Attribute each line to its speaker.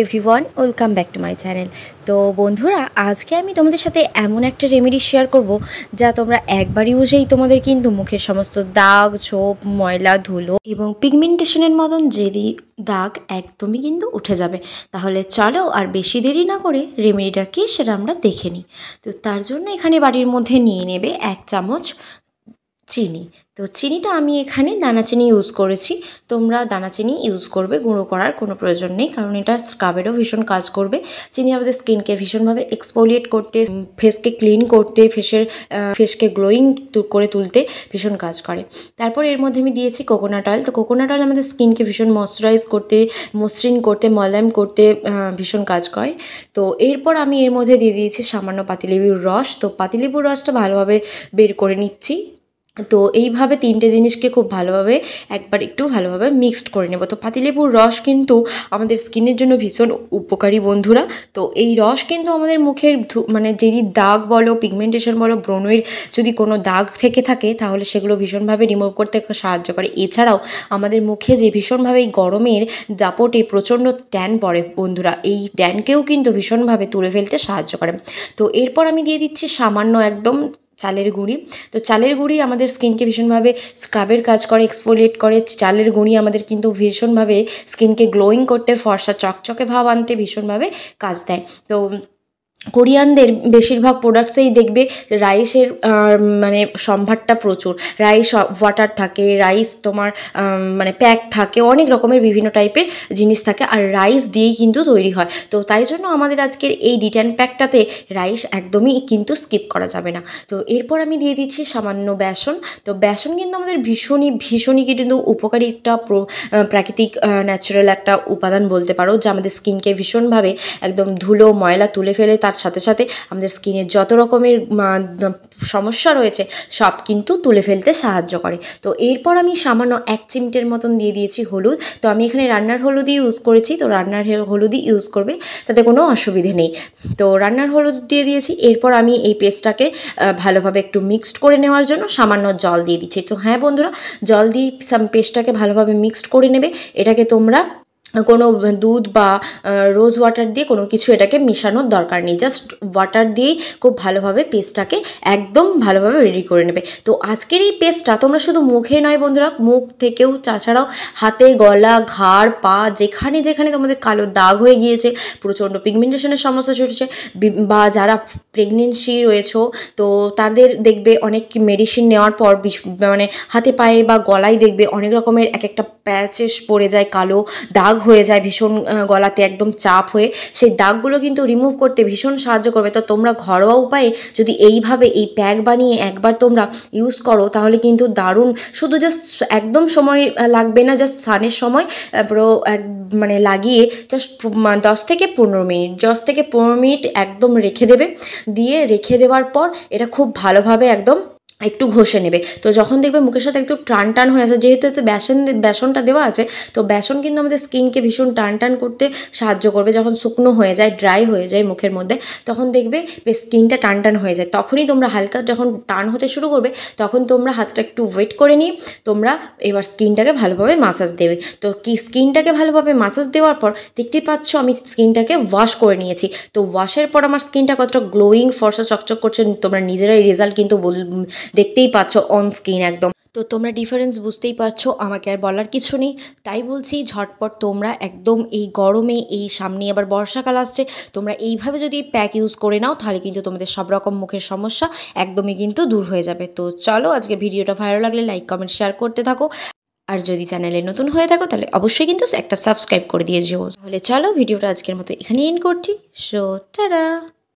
Speaker 1: Everyone, welcome back to my channel. তো বন্ধুরা, আজকে আমি তোমাদের সাথে এমন একটা রেমেডি শেয়ার করব যা তোমরা একবার ইউজেই তোমাদের কিন্তু মুখের সমস্ত দাগ, ছোপ, ময়লা, ধুলো এবং পিগমেন্টেশনের মতন দাগ একদমই কিন্তু উঠে যাবে। তাহলে চলো আর বেশি দেরি না করে রেমেডিটা কী সেটা আমরা দেখে নিই। তো তার জন্য এখানে বাড়ির মধ্যে নিয়ে নেবে 1 চামচ চিনি। তো চিনিটা আমি এখানে দানা চিনি ইউজ করেছি। তোমরা দানা চিনি ইউজ করবে, গুঁড়ো করার কোনো প্রয়োজন নেই, কারণ এটা স্ক্রাবেরও ভীষণ কাজ করবে। চিনি আমাদের স্কিনকে ভীষণভাবে এক্সফোলিয়েট করতে, ফেসকে ক্লিন করতে, ফেসকে গ্লোয়িং করে তুলতে ভীষণ কাজ করে। তারপর এর মধ্যে আমি দিয়েছি কোকোনাট অয়েল। তো কোকোনাট অয়েল আমাদের স্কিনকে ভীষণ ময়শ্চারাইজ করতে, মসৃণ করতে, মোলায়েম করতে ভীষণ কাজ করে। তো এরপর আমি এর মধ্যে দিয়ে দিয়েছি সামান্য পাতিলেবুর রস। তো পাতিলেবুর রসটা ভালোভাবে বের করে নিচ্ছি। তো এইভাবে 3টে জিনিসকে খুব ভালোভাবে একটু ভালোভাবে মিক্সড করে নেব। তো পাতিলেবুর রস কিন্তু আমাদের স্কিনের জন্য ভীষণ উপকারী বন্ধুরা। তো এই রস কিন্তু আমাদের মুখের যদি দাগ বলো, পিগমেন্টেশন বলো, ব্রণের যদি কোনো দাগ থেকে থাকে তাহলে সেগুলো ভীষণভাবে রিমুভ করতে সাহায্য করে। এছাড়াও আমাদের মুখে যে ভীষণভাবে এই গরমের দাপটে প্রচণ্ড ট্যান পড়ে বন্ধুরা, এই ট্যানকেও কিন্তু ভীষণভাবে তুলে ফেলতে সাহায্য করে। তো এরপর আমি দিয়ে দিচ্ছি সামান্য একদম চালের গুঁড়ি। তো চালের গুঁড়ি আমাদের স্কিনকে ভীষণভাবে স্ক্রাবের কাজ করে, এক্সফোলিয়েট করে। চালের গুঁড়ি আমাদের কিন্তু ভীষণভাবে স্কিনকে গ্লোয়িং করতে, ফর্সা চকচকে ভাব আনতে ভীষণভাবে কাজ দেয়। তো কোরিয়ানদের বেশিরভাগ প্রোডাক্টসেই দেখবে রাইসের সম্ভারটা প্রচুর। রাইস ওয়াটার থাকে, রাইস তোমার প্যাক থাকে, অনেক রকমের বিভিন্ন টাইপের জিনিস থাকে, আর রাইস দিয়েই কিন্তু তৈরি হয়। তো তাই জন্য আমাদের আজকের এই ডিট্যান প্যাকটাতে রাইস একদমই কিন্তু স্কিপ করা যাবে না। তো এরপর আমি দিয়ে দিচ্ছি সামান্য বেসন। তো বেসন কিন্তু আমাদের ভীষণই কিন্তু উপকারী একটা প্রাকৃতিক ন্যাচারাল একটা উপাদান বলতে পারো, যা আমাদের স্কিনকে ভীষণভাবে একদম ধুলো ময়লা তুলে ফেলে, তার সাথে সাথে আমাদের স্কিনের যত রকমের সমস্যা রয়েছে সব কিন্তু তুলে ফেলতে সাহায্য করে। তো এরপর আমি সামান্য 1 চিমটের মতন দিয়ে দিয়েছি হলুদ। তো আমি এখানে রান্নার হলুদই ইউজ করেছি। তো রান্নার হলুদই ইউজ করবে, তাতে কোনো অসুবিধে নেই। তো রান্নার হলুদ দিয়ে দিয়েছি। এরপর আমি এই পেস্টটাকে ভালোভাবে একটু মিক্সড করে নেওয়ার জন্য সামান্য জল দিয়ে দিচ্ছি। তো হ্যাঁ বন্ধুরা, জল দিয়ে পেস্টটাকে ভালোভাবে মিক্সড করে নেবে। এটাকে তোমরা কোনো দুধ বা রোজ ওয়াটার দিয়ে কোনো কিছু এটাকে মেশানোর দরকার নেই, জাস্ট ওয়াটার দিয়েই খুব ভালোভাবে পেস্টটাকে একদম ভালোভাবে রেডি করে নেবে। তো আজকের এই পেস্টটা তোমরা শুধু মুখে নয় বন্ধুরা, মুখ থেকেও, তাছাড়াও হাতে, গলা, ঘাড়, পা, যেখানে যেখানে তোমাদের কালো দাগ হয়ে গিয়েছে, প্রচণ্ড পিগমেন্টেশনের সমস্যা চলছে, বা যারা প্রেগনেন্সি রয়েছে, তো তাদের দেখবে অনেক মেডিসিন নেওয়ার পর হাতে পায়ে বা গলায় দেখবে অনেক রকমের একটা প্যাচেস পড়ে যায়, কালো দাগ হয়ে যায় ভীষণ, গলাতে একদম চাপ হয়ে, সেই দাগগুলো কিন্তু রিমুভ করতে ভীষণ সাহায্য করবে। তো তোমরা ঘরোয়া উপায়ে যদি এইভাবে এই প্যাক বানিয়ে একবার তোমরা ইউজ করো তাহলে কিন্তু দারুণ, শুধু জাস্ট একদম সময় লাগবে না, জাস্ট স্নানের সময় পুরো লাগিয়ে জাস্ট 10 থেকে 15 মিনিট একদম রেখে দেবে। দিয়ে রেখে দেওয়ার পর এটা খুব ভালোভাবে একদম একটু ঘষে নেবে। তো যখন দেখবে মুখের সাথে একটু টান হয়ে আসে, যেহেতু এতে বেসনটা দেওয়া আছে, তো বেসন কিন্তু আমাদের স্কিনকে ভীষণ টান করতে সাহায্য করবে। যখন শুকনো হয়ে যায়, ড্রাই হয়ে যায় মুখের মধ্যে, তখন দেখবে স্কিনটা টান হয়ে যায়। তখনই তোমরা হালকা যখন টান হতে শুরু করবে, তখন তোমরা হাতটা একটু ওয়েট করে নিয়ে তোমরা এবার স্কিনটাকে ভালোভাবে মাসাজ দেবে। তো স্কিনটাকে ভালোভাবে মাসাজ দেওয়ার পর দেখতে পাচ্ছ আমি স্কিনটাকে ওয়াশ করে নিয়েছি। তো ওয়াশের পর আমার স্কিনটা কতটা গ্লোয়িং, ফর্সা চকচক করছে, তোমরা নিজেরাই রেজাল্ট কিন্তু দেখতেই পাচ্ছ অন স্কিন একদম। তো তোমরা ডিফারেন্স বুঝতেই পারছো, আমাকে আর বলার কিছু নেই। তাই বলছি, ঝটপট তোমরা একদম এই গরমে, এই সামনে আবার বর্ষাকাল আসছে, তোমরা এইভাবে যদি প্যাক ইউজ করে নাও তাহলে কিন্তু তোমাদের সব রকম মুখের সমস্যা একদমই কিন্তু দূর হয়ে যাবে। তো চলো, আজকে ভিডিওটা ভালো লাগলে লাইক, কমেন্ট, শেয়ার করতে থাকো। আর যদি চ্যানেলে নতুন হয়ে থাকো তাহলে অবশ্যই কিন্তু একটা সাবস্ক্রাইব করে দিয়ে যেও। তাহলে চলো, ভিডিওটা আজকের মতো এখানে এন্ড করছি। So tata.